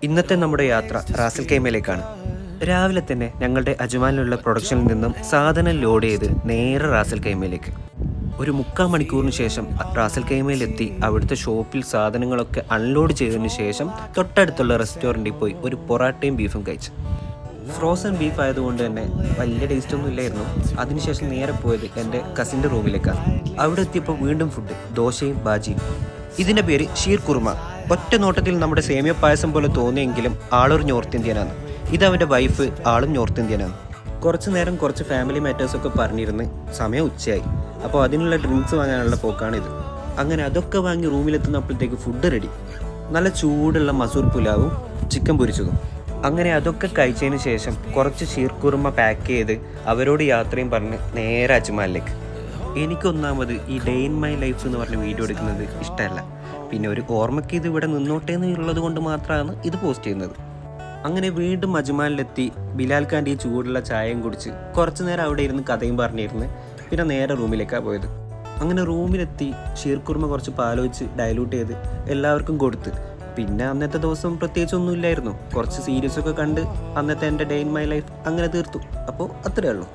ഇന്നത്തെ നമ്മുടെ യാത്ര റാസൽ കൈമയിലേക്കാണ്. രാവിലെ തന്നെ ഞങ്ങളുടെ അജ്മാനിലുള്ള പ്രൊഡക്ഷനിൽ നിന്നും സാധനം ലോഡ് ചെയ്ത് നേരെ റാസൽ കൈമയിലേക്ക്. ഒരു 3/4 മണിക്കൂറിന് ശേഷം റാസൽ കൈമയിലെത്തി അവിടുത്തെ ഷോപ്പിൽ സാധനങ്ങളൊക്കെ അൺലോഡ് ചെയ്തതിന് ശേഷം തൊട്ടടുത്തുള്ള റെസ്റ്റോറൻറ്റിൽ പോയി ഒരു പൊറാട്ടയും ബീഫും കഴിച്ചു. ഫ്രോസൺ ബീഫ് ആയതുകൊണ്ട് തന്നെ വലിയ ടേസ്റ്റൊന്നും ഇല്ലായിരുന്നു. അതിനുശേഷം നേരെ പോയത് എൻ്റെ കസിൻ്റെ റൂമിലേക്കാണ്. അവിടെ എത്തിയപ്പോൾ വീണ്ടും ഫുഡ്, ദോശയും ബാജിയും. ഇതിൻ്റെ പേര് ഷീർ കുർമ. ഒറ്റ നോട്ടത്തിൽ നമ്മുടെ സേമിയ പായസം പോലെ തോന്നിയെങ്കിലും ആളൊരു നോർത്ത് ഇന്ത്യനാണ്. ഇതവൻ്റെ വൈഫ്, ആളും നോർത്ത് ഇന്ത്യനാണ്. കുറച്ച് നേരം കുറച്ച് ഫാമിലി മാറ്റേഴ്സൊക്കെ പറഞ്ഞിരുന്ന് സമയം ഉച്ചയായി. അപ്പോൾ അതിനുള്ള ഡ്രിങ്ക്സ് വാങ്ങാനുള്ള പോക്കാണിത്. അങ്ങനെ അതൊക്കെ വാങ്ങി റൂമിലെത്തുന്നപ്പോഴത്തേക്ക് ഫുഡ് റെഡി. നല്ല ചൂടുള്ള മസൂർ പുലാവും ചിക്കൻ പൊരിച്ചതും. അങ്ങനെ അതൊക്കെ കഴിച്ചതിന് ശേഷം കുറച്ച് ഷീർ കുർമ പാക്ക് ചെയ്ത് അവരോട് യാത്രയും പറഞ്ഞ് നേരെ അജ്മാനിലേക്ക്. എനിക്കൊന്നാമത് ഈ ഡേ ഇൻ മൈ ലൈഫ് എന്ന് പറഞ്ഞ വീഡിയോ എടുക്കുന്നത് ഇഷ്ടമല്ല. പിന്നെ ഒരു ഓർമ്മയ്ക്ക് ഇത് ഇവിടെ നിന്നോട്ടെ എന്നുള്ളത് കൊണ്ട് മാത്രമാണ് ഇത് പോസ്റ്റ് ചെയ്യുന്നത്. അങ്ങനെ വീണ്ടും അജ്മാനിലെത്തി ബിലാൽ ഖാൻ്റെ ഈ ചൂടുള്ള ചായയും കുടിച്ച് കുറച്ച് നേരം അവിടെ ഇരുന്ന് കഥയും പറഞ്ഞിരുന്ന് പിന്നെ നേരെ റൂമിലേക്കാണ് പോയത്. അങ്ങനെ റൂമിലെത്തി ഷീർ കുർമ കുറച്ച് പാലൊഴിച്ച് ഡയലൂട്ട് ചെയ്ത് എല്ലാവർക്കും കൊടുത്ത്. പിന്നെ അന്നത്തെ ദിവസം പ്രത്യേകിച്ചൊന്നും ഇല്ലായിരുന്നു. കുറച്ച് സീരീസൊക്കെ കണ്ട് അന്നത്തെ എൻ്റെ ഡേ ഇൻ മൈ ലൈഫ് അങ്ങനെ തീർത്തു. അപ്പോൾ അത്രയേ ഉള്ളൂ.